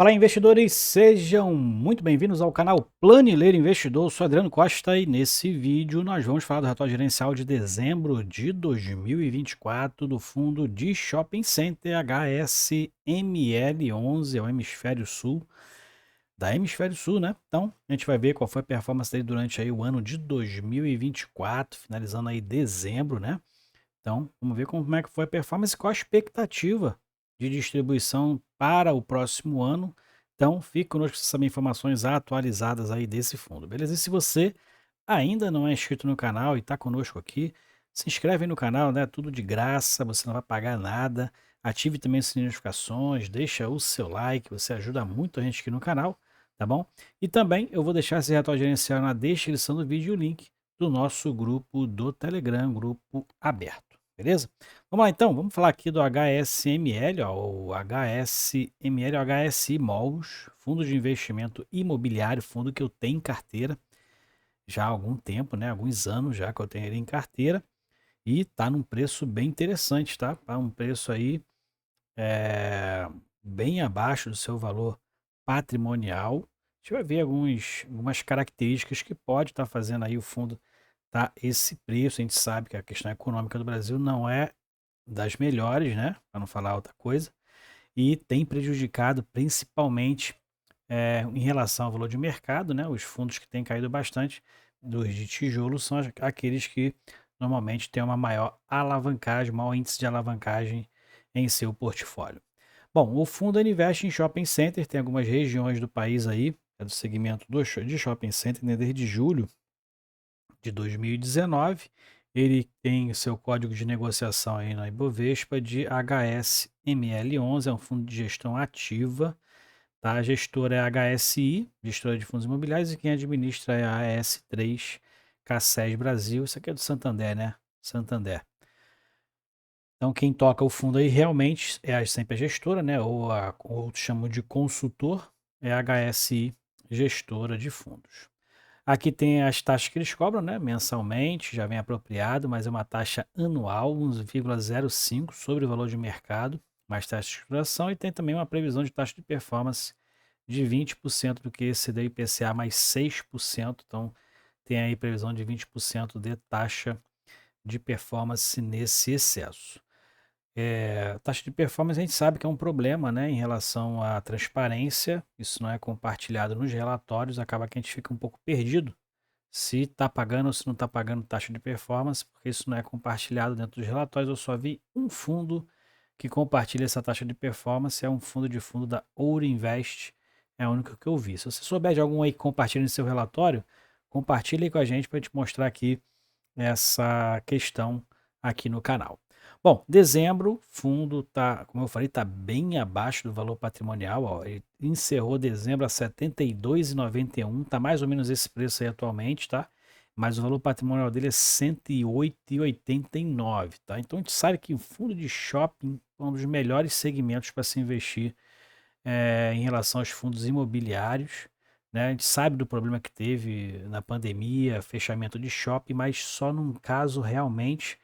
Fala, investidores, sejam muito bem-vindos ao canal Planileiro Investidor. Eu sou Adriano Costa e nesse vídeo nós vamos falar do relatório gerencial de dezembro de 2024 do fundo de Shopping Center HSML11, é o Hemisfério Sul, da Hemisfério Sul, né? Então, a gente vai ver qual foi a performance dele durante aí o ano de 2024, finalizando aí dezembro, né? Então, vamos ver como é que foi a performance e qual a expectativa de distribuição para o próximo ano. Então, fique conosco para saber informações atualizadas aí desse fundo, beleza? E se você ainda não é inscrito no canal e está conosco aqui, se inscreve aí no canal, né? Tudo de graça, você não vai pagar nada. Ative também as notificações, deixa o seu like, você ajuda muito a gente aqui no canal, tá bom? E também eu vou deixar esse relatório gerencial na descrição do vídeo e o link do nosso grupo do Telegram, grupo aberto, beleza? Vamos lá então, vamos falar aqui do HSML, ó, o HSML, o HSI Malls, Fundo de Investimento Imobiliário, fundo que eu tenho em carteira já há algum tempo, né? Alguns anos já que eu tenho ele em carteira e tá num preço bem interessante, tá? Tá um preço aí é, bem abaixo do seu valor patrimonial. A gente vai ver algumas características que pode estar fazendo aí o fundo tá esse preço. A gente sabe que a questão econômica do Brasil não é das melhores, né? Para não falar outra coisa, e tem prejudicado principalmente em relação ao valor de mercado, né? Os fundos que têm caído bastante dos de tijolo são aqueles que normalmente têm uma maior alavancagem, maior índice de alavancagem em seu portfólio. Bom, o fundo investe em shopping center, tem algumas regiões do país aí, é do segmento de shopping center, né, desde julho de 2019. Ele tem seu código de negociação aí na Ibovespa de HSML11, é um fundo de gestão ativa. Tá? A gestora é a HSI, gestora de fundos imobiliários, e quem administra é a AS3 Cassés Brasil. Isso aqui é do Santander, né? Santander. Então, quem toca o fundo aí realmente é sempre a gestora, né? Ou outros chamam de consultor, é a HSI, gestora de fundos. Aqui tem as taxas que eles cobram, né? Mensalmente, já vem apropriado, mas é uma taxa anual, 11,05 sobre o valor de mercado, mais taxa de exploração, e tem também uma previsão de taxa de performance de 20% do que exceder IPCA mais 6%. Então, tem aí previsão de 20% de taxa de performance nesse excesso. Taxa de performance a gente sabe que é um problema, né, em relação à transparência. Isso não é compartilhado nos relatórios, acaba que a gente fica um pouco perdido se está pagando ou se não está pagando taxa de performance, porque isso não é compartilhado dentro dos relatórios. Eu só vi um fundo que compartilha essa taxa de performance, é um fundo da Ouro Invest, é o único que eu vi. Se você souber de algum aí que compartilha em seu relatório, compartilhe aí com a gente para te mostrar aqui essa questão aqui no canal. Bom, dezembro, fundo tá, como eu falei, tá bem abaixo do valor patrimonial, ó. Ele encerrou dezembro a R$ 72,91, tá mais ou menos esse preço aí atualmente, tá? Mas o valor patrimonial dele é R$ 108,89, tá? Então a gente sabe que o fundo de shopping é um dos melhores segmentos para se investir em relação aos fundos imobiliários, né? A gente sabe do problema que teve na pandemia, fechamento de shopping, mas só num caso realmente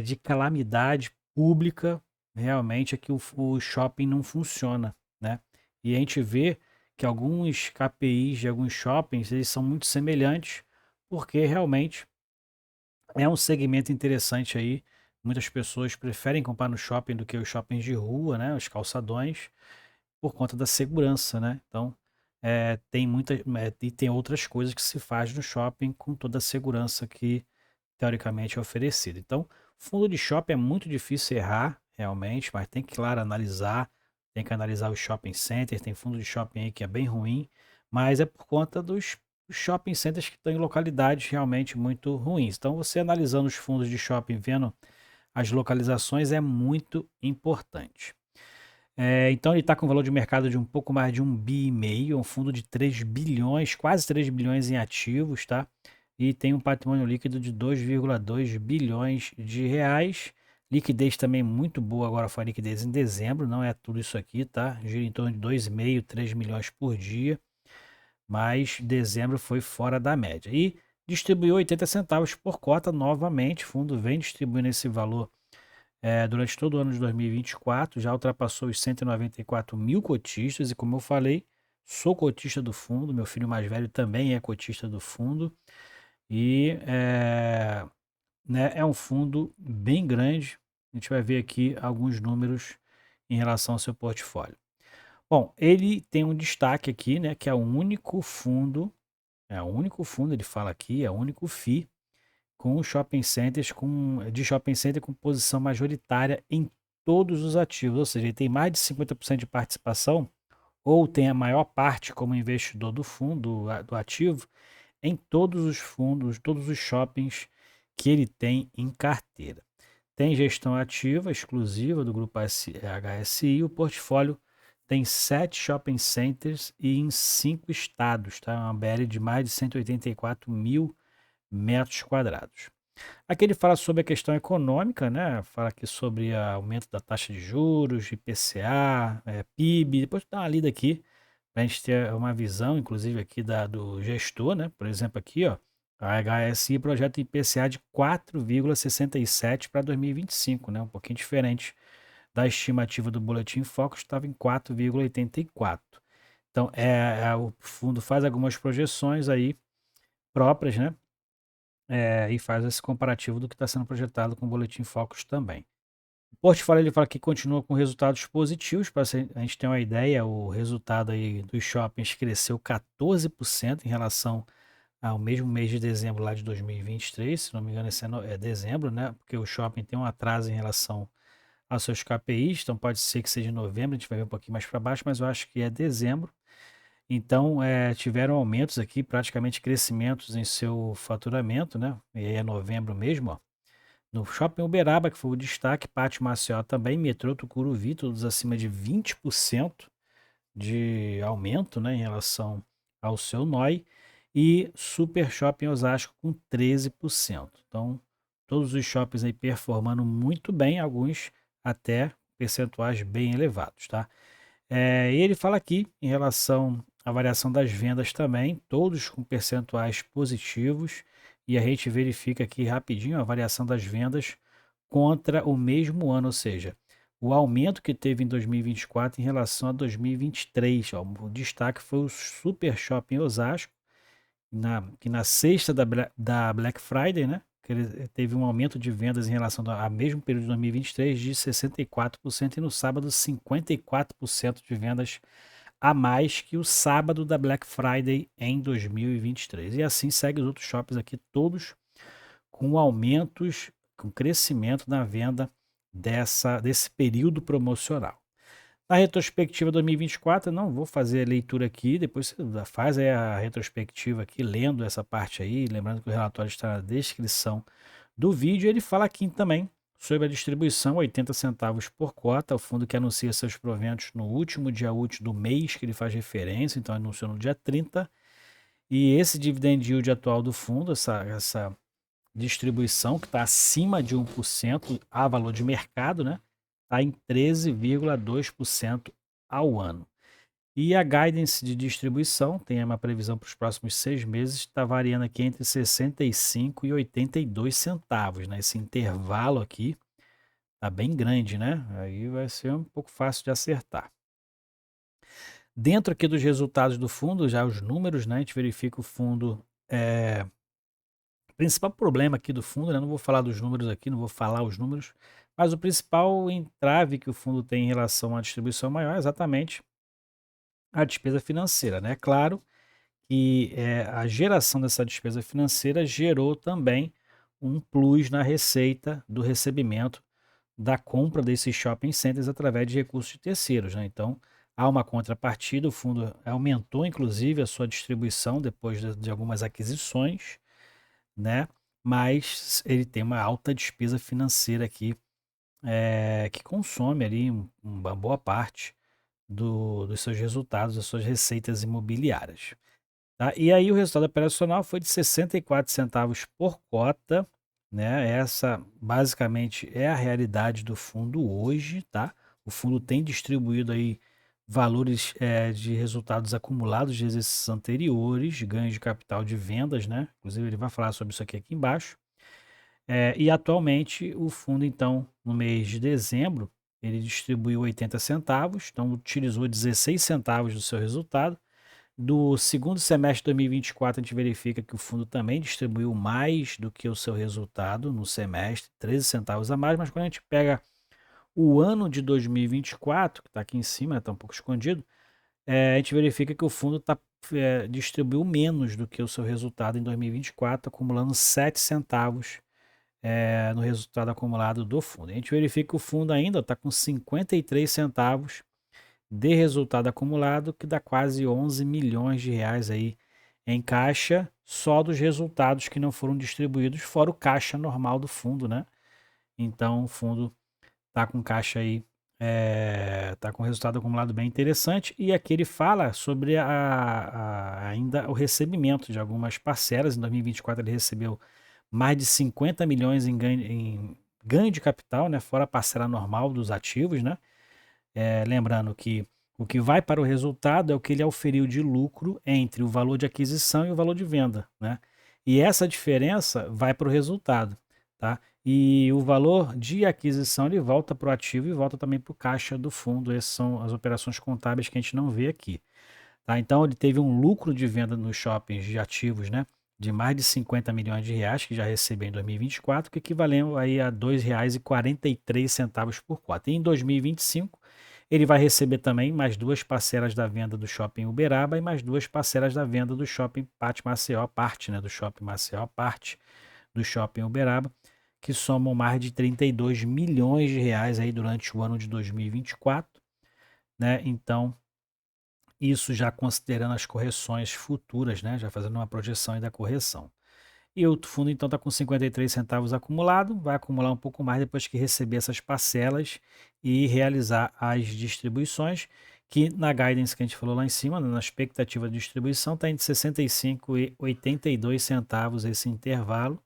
de calamidade pública, realmente é que o shopping não funciona, né? E a gente vê que alguns KPIs de alguns shoppings, eles são muito semelhantes, porque realmente é um segmento interessante aí. Muitas pessoas preferem comprar no shopping do que os shoppings de rua, né? Os calçadões, por conta da segurança, né? Então, e tem outras coisas que se faz no shopping com toda a segurança que teoricamente é oferecida. Então, fundo de shopping é muito difícil errar, realmente, mas tem que, claro, analisar, tem que analisar os shopping centers, tem fundo de shopping aí que é bem ruim, mas é por conta dos shopping centers que estão em localidades realmente muito ruins. Então, você analisando os fundos de shopping, vendo as localizações é muito importante. Então ele está com um valor de mercado de um pouco mais de 1,5 bi, um fundo de 3 bilhões, quase 3 bilhões em ativos, tá? E tem um patrimônio líquido de 2,2 bilhões de reais. Liquidez também muito boa, agora foi a liquidez em dezembro, não é tudo isso aqui, tá? Gira em torno de 2,5, 3 milhões por dia, mas dezembro foi fora da média. E distribuiu 80 centavos por cota novamente, o fundo vem distribuindo esse valor durante todo o ano de 2024, já ultrapassou os 194 mil cotistas, e como eu falei, sou cotista do fundo, meu filho mais velho também é cotista do fundo, e né, é um fundo bem grande. A gente vai ver aqui alguns números em relação ao seu portfólio. Bom, ele tem um destaque aqui, né, que é o único fundo, ele fala aqui, é o único FII com shopping centers de shopping center com posição majoritária em todos os ativos, ou seja, ele tem mais de 50% de participação ou tem a maior parte como investidor do fundo, do ativo, em todos os fundos, todos os shoppings que ele tem em carteira. Tem gestão ativa exclusiva do grupo HSI, o portfólio tem 7 shopping centers e em 5 estados, tá? Uma BL de mais de 184 mil metros quadrados. Aqui ele fala sobre a questão econômica, né? Fala aqui sobre o aumento da taxa de juros, IPCA, PIB. Depois dá uma lida aqui para a gente ter uma visão, inclusive aqui do gestor, né? Por exemplo, aqui, ó, a HSI projeta IPCA de 4,67 para 2025, né? Um pouquinho diferente da estimativa do Boletim Focus, estava em 4,84. Então, o fundo faz algumas projeções aí próprias, né? E faz esse comparativo do que está sendo projetado com o Boletim Focus também. O portfólio ele fala que continua com resultados positivos, para a gente ter uma ideia, o resultado aí dos shoppings cresceu 14% em relação ao mesmo mês de dezembro lá de 2023, se não me engano esse é dezembro, né? Porque o shopping tem um atraso em relação aos seus KPIs, então pode ser que seja em novembro, a gente vai ver um pouquinho mais para baixo, mas eu acho que é dezembro. Então, tiveram aumentos aqui, praticamente crescimentos em seu faturamento, né? E aí é novembro mesmo, ó. No Shopping Uberaba, que foi o destaque, Pátio Maceió também, Metrô Tucuruvi, todos acima de 20% de aumento, né, em relação ao seu NOI, e Super Shopping Osasco com 13%. Então, todos os shoppings aí performando muito bem, alguns até percentuais bem elevados, tá? E ele fala aqui em relação à variação das vendas também, todos com percentuais positivos, e a gente verifica aqui rapidinho a variação das vendas contra o mesmo ano, ou seja, o aumento que teve em 2024 em relação a 2023. Ó, o destaque foi o Super Shopping Osasco, que na sexta da Black Friday, né? Que ele teve um aumento de vendas em relação ao mesmo período de 2023 de 64% e no sábado 54% de vendas a mais que o sábado da Black Friday em 2023. E assim segue os outros shoppings aqui, todos com aumentos, com crescimento na venda desse período promocional. Na retrospectiva 2024, não vou fazer a leitura aqui, depois você faz aí a retrospectiva aqui, lendo essa parte aí, lembrando que o relatório está na descrição do vídeo. Ele fala aqui também sobre a distribuição, 80 centavos por cota, o fundo que anuncia seus proventos no último dia útil do mês que ele faz referência, então anunciou no dia 30, e esse dividend yield atual do fundo, essa distribuição que está acima de 1% a valor de mercado, né? Está em 13,2% ao ano. E a guidance de distribuição, tem uma previsão para os próximos 6 meses, está variando aqui entre 65 e 82 centavos, né? Esse intervalo aqui está bem grande, né? Aí vai ser um pouco fácil de acertar. Dentro aqui dos resultados do fundo, já os números, né? A gente verifica o fundo. O principal problema aqui do fundo, né? Não vou falar dos números aqui, não vou falar os números, mas o principal entrave que o fundo tem em relação à distribuição maior é exatamente a despesa financeira, né? Claro que a geração dessa despesa financeira gerou também um plus na receita do recebimento da compra desses shopping centers através de recursos de terceiros, né? Então, há uma contrapartida, o fundo aumentou inclusive a sua distribuição depois de algumas aquisições, né? Mas ele tem uma alta despesa financeira aqui, que consome ali uma boa parte dos seus resultados, das suas receitas imobiliárias. Tá? E aí o resultado operacional foi de 64 centavos por cota, né? Essa basicamente é a realidade do fundo hoje, tá? O fundo tem distribuído aí valores de resultados acumulados de exercícios anteriores, ganhos de capital de vendas, né? Inclusive ele vai falar sobre isso aqui embaixo. E atualmente o fundo, então, no mês de dezembro, ele distribuiu 80 centavos, então utilizou 16 centavos do seu resultado. Do segundo semestre de 2024, a gente verifica que o fundo também distribuiu mais do que o seu resultado no semestre, 13 centavos a mais, mas quando a gente pega o ano de 2024, que está aqui em cima, está um pouco escondido, a gente verifica que o fundo distribuiu menos do que o seu resultado em 2024, acumulando 7 centavos no resultado acumulado do fundo. A gente verifica que o fundo ainda está com 53 centavos de resultado acumulado, que dá quase 11 milhões de reais aí em caixa, só dos resultados que não foram distribuídos, fora o caixa normal do fundo, né? Então o fundo está com caixa aí, está com resultado acumulado bem interessante. E aqui ele fala sobre ainda o recebimento de algumas parcelas. Em 2024 ele recebeu mais de 50 milhões em ganho de capital, né? Fora a parcela normal dos ativos, né? Lembrando que o que vai para o resultado é o que ele auferiu de lucro entre o valor de aquisição e o valor de venda, né? E essa diferença vai para o resultado, tá? E o valor de aquisição ele volta para o ativo e volta também para o caixa do fundo. Essas são as operações contábeis que a gente não vê aqui, tá? Então ele teve um lucro de venda nos shoppings de ativos, né? De mais de 50 milhões de reais que já recebeu em 2024, que equivaleu aí a R$ 2,43 por cota. E em 2025 ele vai receber também mais 2 parcelas da venda do shopping Uberaba e mais 2 parcelas da venda do shopping Pátio Maceió, parte, né, do shopping Maceió, parte do shopping Uberaba, que somam mais de 32 milhões de reais aí durante o ano de 2024, né? Então, isso já considerando as correções futuras, né? Já fazendo uma projeção da correção. E o fundo então está com 53 centavos acumulado, vai acumular um pouco mais depois que receber essas parcelas e realizar as distribuições, que na guidance que a gente falou lá em cima, na expectativa de distribuição, está entre 65 e 82 centavos esse intervalo,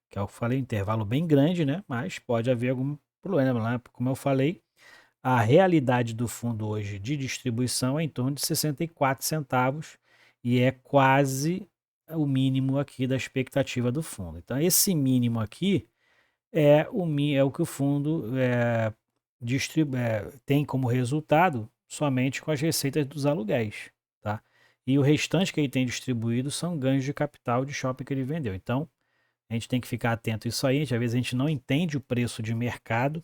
que é o que eu falei, intervalo bem grande, né? Mas pode haver algum problema lá, como eu falei, a realidade do fundo hoje de distribuição é em torno de 64 centavos e é quase o mínimo aqui da expectativa do fundo. Então, esse mínimo aqui é o que o fundo tem como resultado somente com as receitas dos aluguéis, tá? E o restante que ele tem distribuído são ganhos de capital de shopping que ele vendeu. Então, a gente tem que ficar atento a isso aí. Às vezes a gente não entende o preço de mercado,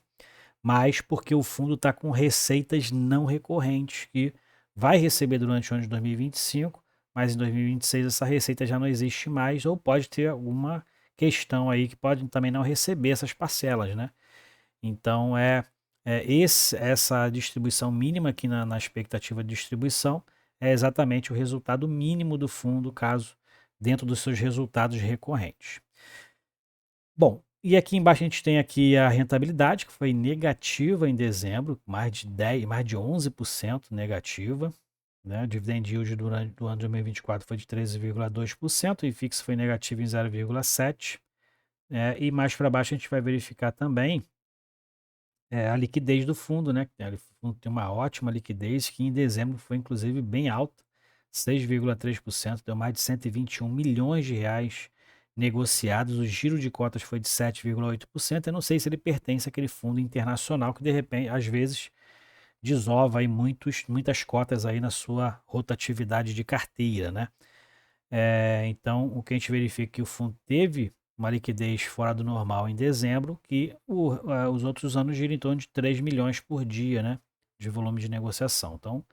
mas porque o fundo está com receitas não recorrentes que vai receber durante o ano de 2025, mas em 2026 essa receita já não existe mais, ou pode ter alguma questão aí que pode também não receber essas parcelas, né? Então essa distribuição mínima aqui na expectativa de distribuição é exatamente o resultado mínimo do fundo, caso dentro dos seus resultados recorrentes. Bom, e aqui embaixo a gente tem aqui a rentabilidade, que foi negativa em dezembro, mais de 11% negativa, né? O dividend yield durante o ano de 2024 foi de 13,2% e fixo foi negativo em 0,7%. E mais para baixo a gente vai verificar também a liquidez do fundo, né? O fundo tem uma ótima liquidez, que em dezembro foi inclusive bem alta, 6,3%, deu mais de 121 milhões de reais negociados. O giro de cotas foi de 7,8%. Eu não sei se ele pertence àquele fundo internacional que de repente, às vezes, desova aí muitas cotas aí na sua rotatividade de carteira, né? Então, o que a gente verifica é que o fundo teve uma liquidez fora do normal em dezembro, que os outros anos giram em torno de 3 milhões por dia, né, de volume de negociação. Então,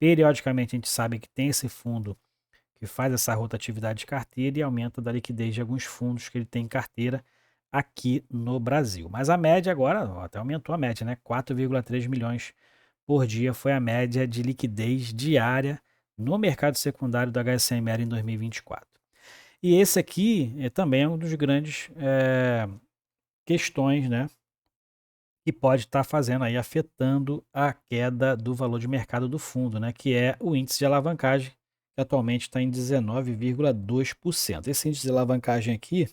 periodicamente a gente sabe que tem esse fundo que faz essa rotatividade de carteira e aumenta da liquidez de alguns fundos que ele tem em carteira aqui no Brasil. Mas a média agora, até aumentou a média, né, 4,3 milhões por dia foi a média de liquidez diária no mercado secundário do HSML em 2024. E esse aqui também é um dos grandes questões, né, que pode estar fazendo aí, afetando a queda do valor de mercado do fundo, né, que é o índice de alavancagem, que atualmente está em 19,2%. Esse índice de alavancagem aqui,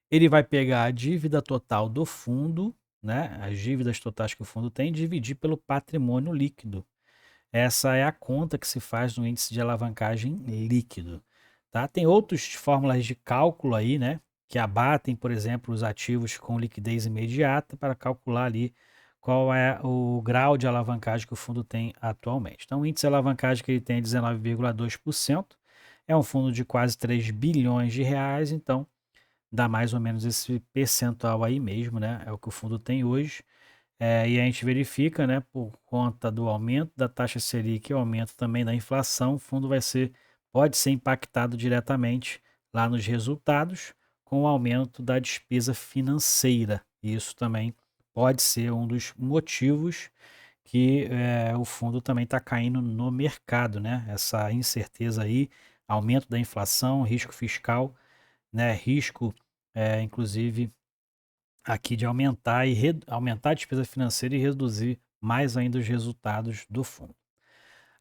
ele vai pegar a dívida total do fundo, né, as dívidas totais que o fundo tem, e dividir pelo patrimônio líquido. Essa é a conta que se faz no índice de alavancagem líquido, tá? Tem outras fórmulas de cálculo aí, né? que abatem, por exemplo, os ativos com liquidez imediata para calcular ali qual é o grau de alavancagem que o fundo tem atualmente. Então, o índice de alavancagem que ele tem é 19,2%, é um fundo de quase 3 bilhões de reais, então dá mais ou menos esse percentual aí mesmo, né? É o que o fundo tem hoje. E a gente verifica, né, por conta do aumento da taxa Selic e o aumento também da inflação, o fundo pode ser impactado diretamente lá nos resultados com o aumento da despesa financeira. Isso também pode ser um dos motivos que o fundo também está caindo no mercado, né? Essa incerteza aí, aumento da inflação, risco fiscal, né? Risco, inclusive aqui de aumentar aumentar a despesa financeira e reduzir mais ainda os resultados do fundo.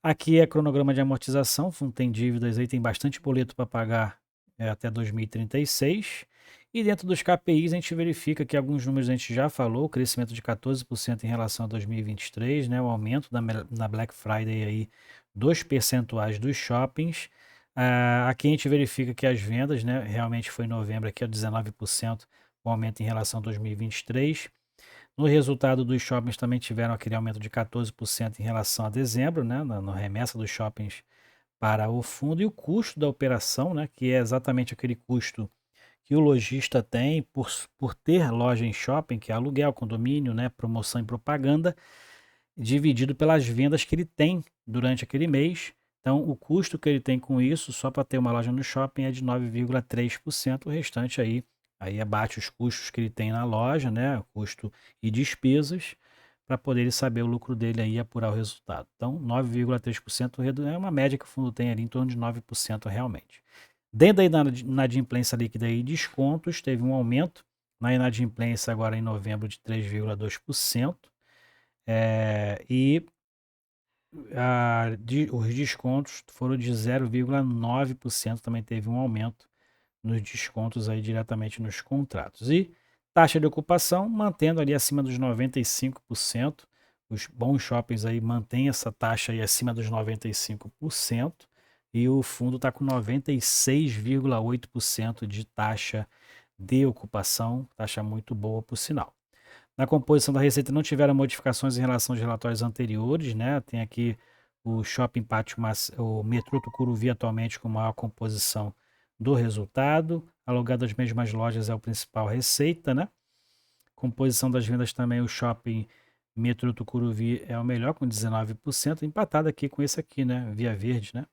Aqui é cronograma de amortização, o fundo tem dívidas aí, tem bastante boleto para pagar até 2036. E dentro dos KPIs a gente verifica que alguns números a gente já falou, o crescimento de 14% em relação a 2023, né, o aumento na Black Friday aí 2 percentuais dos shoppings. Aqui a gente verifica que as vendas, né, realmente foi em novembro aqui a 19%, o aumento em relação a 2023. No resultado dos shoppings também tiveram aquele aumento de 14% em relação a dezembro, né, na remessa dos shoppings para o fundo. E o custo da operação, né, que é exatamente aquele custo que o lojista tem por ter loja em shopping, que é aluguel, condomínio, né, promoção e propaganda, dividido pelas vendas que ele tem durante aquele mês. Então, o custo que ele tem com isso, só para ter uma loja no shopping, é de 9,3%. O restante aí abate os custos que ele tem na loja, né? Custo e despesas, para poder ele saber o lucro dele aí e apurar o resultado. Então, 9,3% é uma média que o fundo tem ali em torno de 9% realmente. Dentro da inadimplência líquida e descontos, teve um aumento na inadimplência agora em novembro de 3,2%. E os descontos foram de 0,9%, também teve um aumento nos descontos aí diretamente nos contratos. E taxa de ocupação mantendo ali acima dos 95%. Os bons shoppings aí mantêm essa taxa aí acima dos 95%. E o fundo está com 96,8% de taxa de ocupação, taxa muito boa por sinal. Na composição da receita não tiveram modificações em relação aos relatórios anteriores, né? Tem aqui o Shopping Pátio, o Metrô Tucuruvi atualmente com maior composição do resultado. Alugado das mesmas lojas é o principal receita, né? Composição das vendas também, o Shopping Metrô Tucuruvi é o melhor com 19%, empatado aqui com esse aqui, né? Via Verde, né?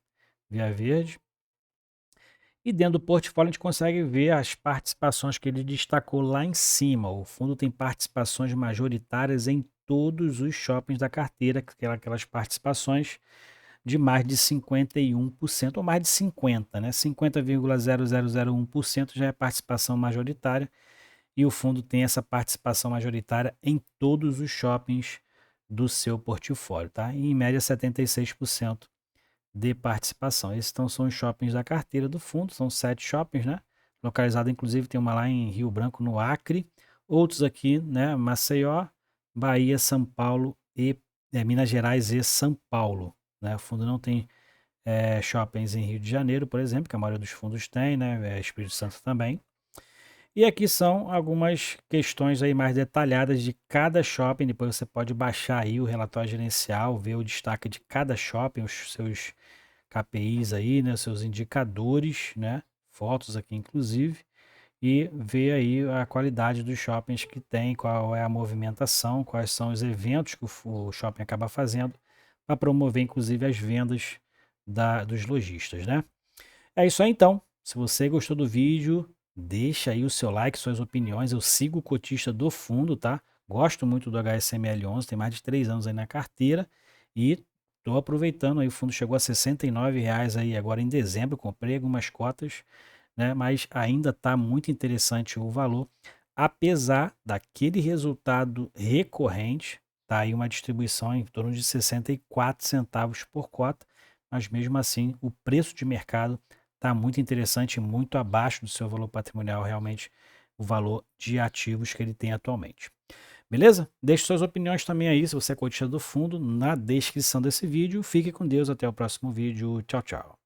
Via Verde. E dentro do portfólio a gente consegue ver as participações que ele destacou lá em cima. O fundo tem participações majoritárias em todos os shoppings da carteira, aquelas participações de mais de 51%, ou mais de 50%, né? 50,0001% já é participação majoritária, e o fundo tem essa participação majoritária em todos os shoppings do seu portfólio, tá? E, em média 76% de participação. Esses então são os shoppings da carteira do fundo, são 7 shoppings, né? Localizado, inclusive, tem uma lá em Rio Branco, no Acre, outros aqui, né? Maceió, Bahia, São Paulo e Minas Gerais e São Paulo, né? O fundo não tem shoppings em Rio de Janeiro, por exemplo, que a maioria dos fundos tem, né? Espírito Santo também. E aqui são algumas questões aí mais detalhadas de cada shopping. Depois você pode baixar aí o relatório gerencial, ver o destaque de cada shopping, os seus KPIs aí, né, seus indicadores, né, fotos aqui inclusive, e ver aí a qualidade dos shoppings que tem, qual é a movimentação, quais são os eventos que o shopping acaba fazendo para promover inclusive as vendas dos lojistas, né? É isso aí então. Se você gostou do vídeo, deixa aí o seu like, suas opiniões. Eu sigo o cotista do fundo, tá? Gosto muito do HSML11, tem mais de 3 anos aí na carteira e estou aproveitando aí. O fundo chegou a R$ 69,00 aí agora em dezembro. Comprei algumas cotas, né? Mas ainda está muito interessante o valor, apesar daquele resultado recorrente. Tá aí uma distribuição em torno de 64 centavos por cota, mas mesmo assim o preço de mercado está muito interessante, muito abaixo do seu valor patrimonial, realmente, o valor de ativos que ele tem atualmente. Beleza? Deixe suas opiniões também aí, se você é cotista do fundo, na descrição desse vídeo. Fique com Deus, até o próximo vídeo. Tchau, tchau.